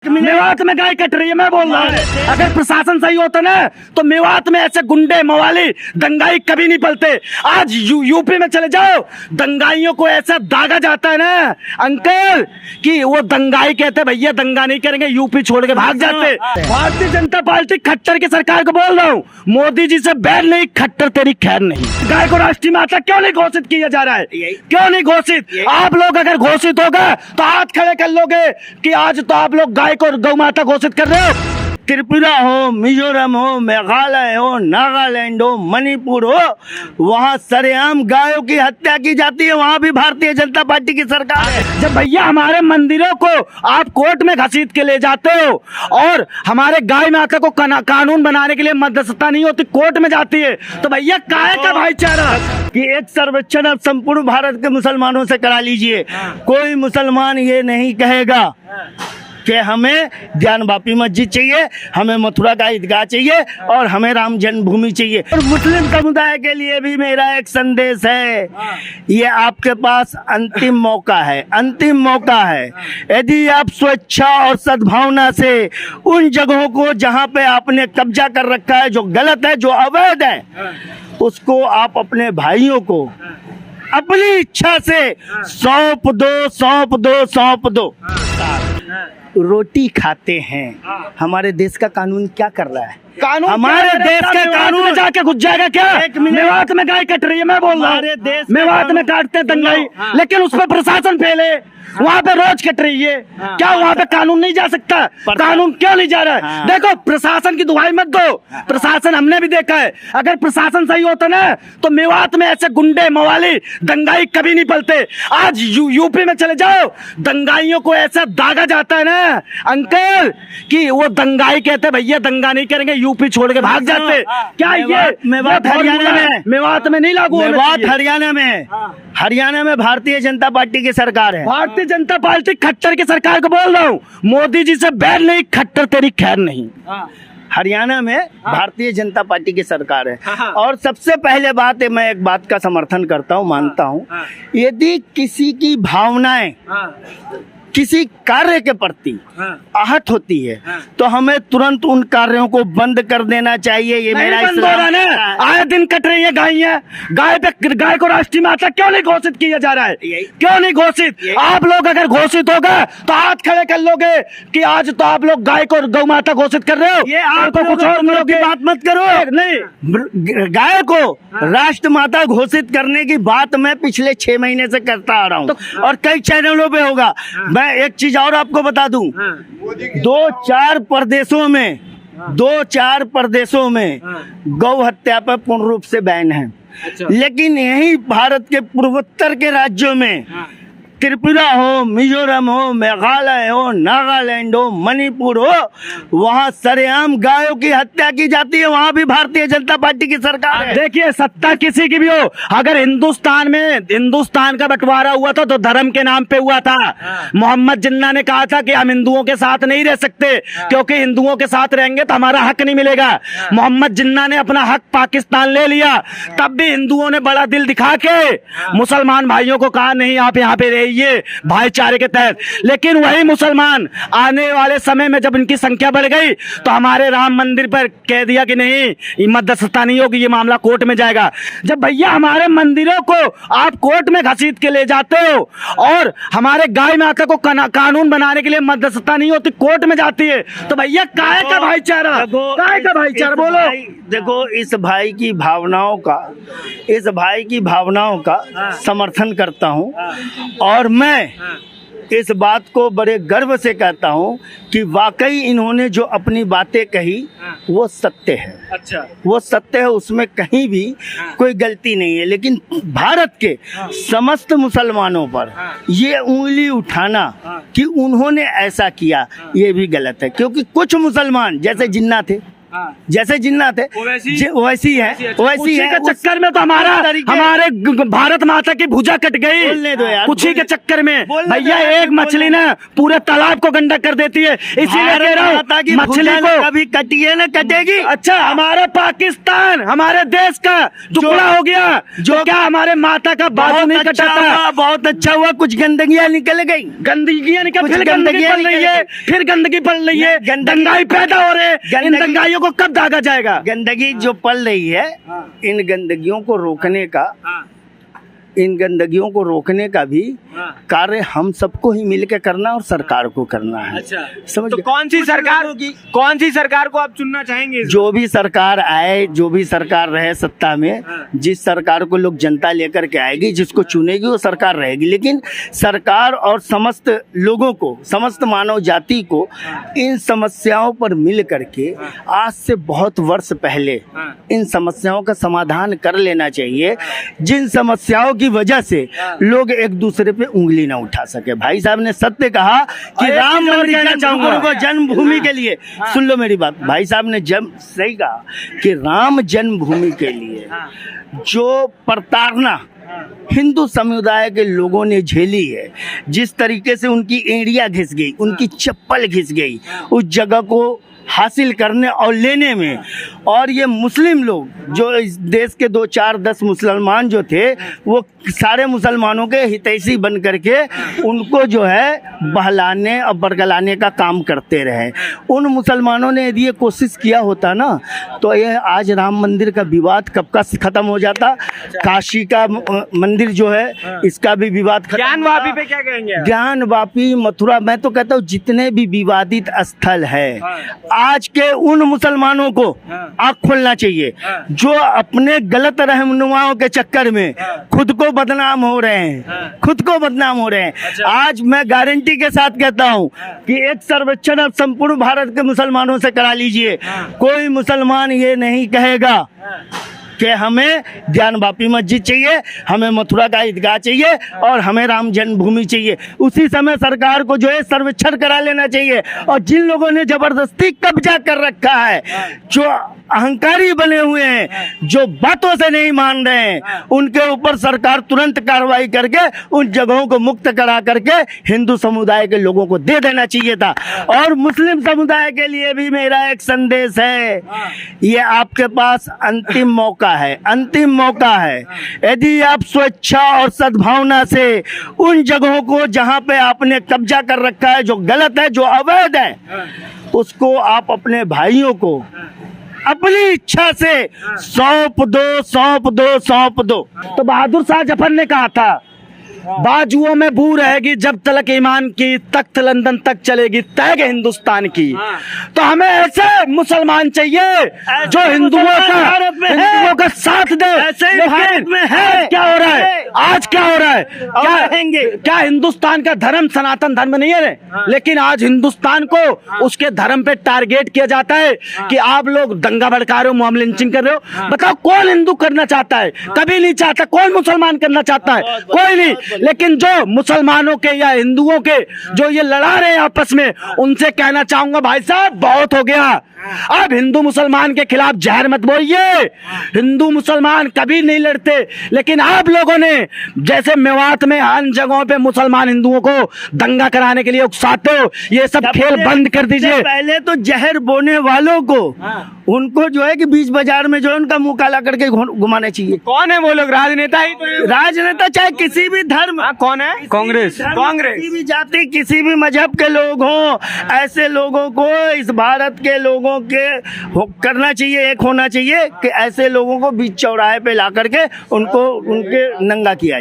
मेवात में गाय कट रही है, मैं बोल रहा हूँ। अगर प्रशासन सही होता ना तो मेवात में ऐसे गुंडे मवाली दंगाई कभी नहीं पलते। आज यूपी में चले जाओ, दंगाइयों को ऐसा दागा जाता है ना अंकल कि वो दंगाई कहते भैया दंगा नहीं करेंगे, यूपी छोड़ के भाग जाते। भारतीय जनता पार्टी खट्टर की सरकार को बोल रहा हूँ, मोदी जी से बैर नहीं, खट्टर तेरी खैर नहीं। गाय को राष्ट्रीय माता क्यों नहीं घोषित किया जा रहा है? क्यों नहीं घोषित? आप लोग अगर घोषित होगा तो हाथ खड़े कर लोगे कि आज तो आप लोग गाय को गौ माता घोषित कर रहे हो। त्रिपुरा हो, मिजोरम हो, मेघालय हो, नागालैंड हो, मणिपुर हो, वहाँ सरेआम गायों की हत्या की जाती है, वहाँ भी भारतीय जनता पार्टी की सरकार है। जब भैया हमारे मंदिरों को आप कोर्ट में घसीट के ले जाते हो और हमारे गाय माता को कानून बनाने के लिए मध्यस्थता नहीं होती, कोर्ट में जाती है, तो भैया काहे का भाईचारा? कि एक सर्वेक्षण अब संपूर्ण भारत के मुसलमानों से करा लीजिए, कोई मुसलमान ये नहीं कहेगा कि हमें ज्ञानवापी मस्जिद चाहिए, हमें मथुरा का ईदगाह चाहिए और हमें राम जन्मभूमि चाहिए। और मुस्लिम समुदाय के लिए भी मेरा एक संदेश है, ये आपके पास अंतिम मौका है, अंतिम मौका है। यदि आप स्वेच्छा और सद्भावना से उन जगहों को जहां पे आपने कब्जा कर रखा है, जो गलत है, जो अवैध है, उसको आप अपने भाइयों को अपनी इच्छा से सौंप दो, सौंप दो, सौंप दो। रोटी खाते हैं। हमारे देश का कानून क्या कर रहा है? कानून हमारे देश का कानून जाके घुस जाएगा क्या? मेवात में गाय कट रही है, मैं बोल रहा हूँ। मेवात में काटते हैं दंगाई, लेकिन उस पर प्रशासन फेल है। वहाँ पे रोज कट रही है, क्या वहाँ पे कानून नहीं जा सकता? कानून क्यों नहीं जा रहा है? देखो, प्रशासन की दुहाई मत दो, प्रशासन हमने भी देखा है। अगर प्रशासन सही होता ना तो मेवात में ऐसे गुंडे मवाली दंगाई कभी नहीं पलते। आज यूपी में चले जाओ, दंगाइयों को ऐसा दागा जाता है ना अंकल कि वो दंगाई कहते भैया दंगा नहीं करेंगे, यूपी छोड़ के भाग जाते। क्या ये मेवात हरियाणा में? मेवात में नहीं लागू, मेवात हरियाणा में, हरियाणा में भारतीय जनता पार्टी की सरकार है। भारतीय जनता पार्टी खट्टर की सरकार को बोल रहा हूँ, मोदी जी से बैर नहीं, खट्टर तेरी खैर नहीं। हरियाणा में भारतीय जनता पार्टी की सरकार है। और सबसे पहले बात है, मैं एक बात का समर्थन करता हूँ, मानता हूँ, यदि किसी की भावनाएं किसी कार्य के प्रति आहत होती है तो हमें तुरंत उन कार्यों को बंद कर देना चाहिए। ये मेरा आए दिन कट रही है गाय को राष्ट्रीय माता क्यों नहीं घोषित किया जा रहा है? क्यों नहीं घोषित? आप लोग अगर घोषित होगा तो हाथ खड़े कर लोगे कि आज तो आप लोग गाय को गौ माता घोषित कर रहे हो। ये आप तो कुछ और लोग की बात मत करो। नहीं, गाय को राष्ट्र माता घोषित करने की बात मैं पिछले 6 महीने से करता आ रहा हूँ और कई चैनलों पे होगा। मैं एक चीज और आपको बता दूं, 2-4 प्रदेशों में गौ हत्या पर पूर्ण रूप से बैन है। लेकिन यही भारत के पूर्वोत्तर के राज्यों में त्रिपुरा हो, मिजोरम हो, मेघालय हो, नागालैंड हो, मणिपुर हो, वहाँ सरेआम गायों की हत्या की जाती है, वहाँ भी भारतीय जनता पार्टी की सरकार है। देखिए, सत्ता किसी की भी हो, अगर हिंदुस्तान का बंटवारा हुआ था तो धर्म के नाम पे हुआ था। मोहम्मद जिन्ना ने कहा था कि हम हिंदुओं के साथ नहीं रह सकते क्योंकि हिंदुओं के साथ रहेंगे तो हमारा हक नहीं मिलेगा। मोहम्मद जिन्ना ने अपना हक पाकिस्तान ले लिया, तब भी हिंदुओं ने बड़ा दिल दिखा के मुसलमान भाइयों को कहा नहीं, आप यहाँ पे रहिए भाईचारे के तहत। लेकिन वही मुसलमान आने वाले समय में जब इनकी संख्या बढ़ गई तो हमारे राम मंदिर पर कह दिया कि नहीं, मध्यस्थता नहीं होगी, ये मामला कोर्ट में जाएगा। जब भैया हमारे मंदिरों को आप कोर्ट में घसीट के ले जाते हो और हमारे गाय माता को कानून बनाने के लिए मध्यस्थता नहीं होती, कोर्ट में जाती है, तो भैया काहे का भाईचारा? काहे का भाईचारा? बोलो। देखो, इस भाई की भावनाओं का समर्थन करता हूँ और मैं इस बात को बड़े गर्व से कहता हूँ कि वाकई इन्होंने जो अपनी बातें कही वो सत्य है। अच्छा, वो सत्य है, उसमें कहीं भी कोई गलती नहीं है। लेकिन भारत के समस्त मुसलमानों पर ये उंगली उठाना कि उन्होंने ऐसा किया, ये भी गलत है। क्योंकि कुछ मुसलमान जैसे जिन्ना थे, जैसे जिन्नात है वैसी है, वैसी है। के चक्कर में तो हमारे भारत माता की भुजा कट गई। बोलने दो यार, कुछ ही के चक्कर में भैया एक मछली ना पूरे तालाब को गंदा कर देती है। इसीलिए कह रहा हूँ मछली को कभी कटी है ना कटेगी। अच्छा, हमारा पाकिस्तान हमारे देश का टुकड़ा हो गया, जो क्या हमारे माता का बाजू नहीं कटाता। बहुत अच्छा हुआ, कुछ गंदगियां निकल गई, गंदगियां निकल, फिर गंदगी पड़ रही है, फिर गंदगी पड़ रही है, दंगाई पैदा हो रहे हैं। इन दंगाइयों को कब दागा जाएगा? गंदगी जो पल रही है, इन गंदगियों को रोकने का, इन गंदगियों को रोकने का भी कार्य हम सबको ही मिलकर करना और सरकार को करना है। अच्छा, समझ तो कौन सी सरकार को आप चुनना चाहेंगे? जो भी सरकार आए, जो भी सरकार रहे सत्ता में, जिस सरकार को लोग जनता लेकर के आएगी, जिसको चुनेगी वो सरकार रहेगी। लेकिन सरकार और समस्त लोगों को, समस्त मानव जाति को इन समस्याओं पर मिल करके आज से बहुत वर्ष पहले इन समस्याओं का समाधान कर लेना चाहिए, जिन समस्याओं की वजह से लोग एक दूसरे पे उंगली ना उठा सके। भाई साहब ने सत्य कहा कि राम मंदिर चाहूंगा जन्मभूमि के लिए, सुन लो मेरी बात, भाई साहब ने सही कहा कि राम जन्मभूमि के लिए जो प्रताड़ना हिंदू समुदाय के लोगों ने झेली है, जिस तरीके से उनकी एड़ियां घिस गई, उनकी चप्पल घिस गई उस जगह को हासिल करने और लेने में, और ये मुस्लिम लोग जो इस देश के 2-4-10 मुसलमान जो थे, वो सारे मुसलमानों के हितैषी बन करके उनको जो है बहलाने और बरगलाने का काम करते रहे। उन मुसलमानों ने यदि ये कोशिश किया होता ना, तो ये आज राम मंदिर का विवाद कब का खत्म हो जाता। काशी का मंदिर जो है, इसका भी विवाद खत्म। ज्ञानवापी पे क्या कहेंगे? ज्ञानवापी, मथुरा, मैं तो कहता हूँ जितने भी विवादित स्थल है, आज के उन मुसलमानों को आँख खोलना चाहिए जो अपने गलत रहनुमाओं के चक्कर में खुद को बदनाम हो रहे हैं, खुद को बदनाम हो रहे हैं। आज मैं गारंटी के साथ कहता हूं कि एक सर्वेक्षण अब संपूर्ण भारत के मुसलमानों से करा लीजिए, कोई मुसलमान ये नहीं कहेगा कि हमें ज्ञानवापी मस्जिद चाहिए, हमें मथुरा का ईदगाह चाहिए और हमें राम जन्मभूमि चाहिए। उसी समय सरकार को जो है सर्वेक्षण करा लेना चाहिए। और जिन लोगों ने जबरदस्ती कब्जा कर रखा है, जो अहंकारी बने हुए हैं, जो बातों से नहीं मान रहे हैं, उनके ऊपर सरकार तुरंत कार्रवाई करके उन जगहों को मुक्त करा करके हिंदू समुदाय के लोगों को दे देना चाहिए था। और मुस्लिम समुदाय के लिए भी मेरा एक संदेश है, ये आपके पास अंतिम मौका है, अंतिम मौका है। यदि आप स्वेच्छा और सद्भावना से उन जगहों को जहां पे आपने कब्जा कर रखा है, जो गलत है, जो अवैध है, उसको आप अपने भाइयों को अपनी इच्छा से सौंप दो, सौंप दो, सौंप दो। तो बहादुर शाह जफर ने कहा था, बाजुओं में बू रहेगी जब तलक ईमान की, तख्त लंदन तक चलेगी तैग हिंदुस्तान की। तो हमें ऐसे मुसलमान चाहिए जो हिंदुओं का साथ दे। भारत में है क्या हो रहा है आज, क्या हो रहा है, क्या हिंदुस्तान का धर्म सनातन धर्म नहीं है? लेकिन आज हिंदुस्तान को उसके धर्म पे टारगेट किया जाता है कि आप लोग दंगा भड़का रहे हो, मॉब लिंचिंग कर रहे हो। बताओ कौन हिंदू करना चाहता है? कभी नहीं चाहता। कौन मुसलमान करना चाहता है? कोई नहीं। लेकिन जो मुसलमानों के या हिंदुओं के जो ये लड़ा रहे हैं आपस में, उनसे कहना चाहूंगा भाई साहब बहुत हो गया। अब हिंदू मुसलमान के खिलाफ जहर मत बोलिए। हिंदू मुसलमान कभी नहीं लड़ते, लेकिन आप लोगों ने जैसे मेवात में अन्य जगहों पे मुसलमान हिंदुओं को दंगा कराने के लिए उकसाते हो, ये सब खेल बंद कर दीजिए। पहले तो जहर बोने वालों को उनको जो है कि बीच बाजार में जो है उनका मुंह काला करके घुमाना चाहिए। कौन है वो लोग? राजनेता ही तो है। राजनेता चाहे किसी भी धर्म, कौन है? कांग्रेस, किसी भी जाति, किसी भी मजहब के लोग हों, ऐसे लोगों को इस भारत के लोगों के करना चाहिए, एक होना चाहिए कि ऐसे लोगों को बीच चौराहे पे ला करके उनको उनके नंगा किया जाए।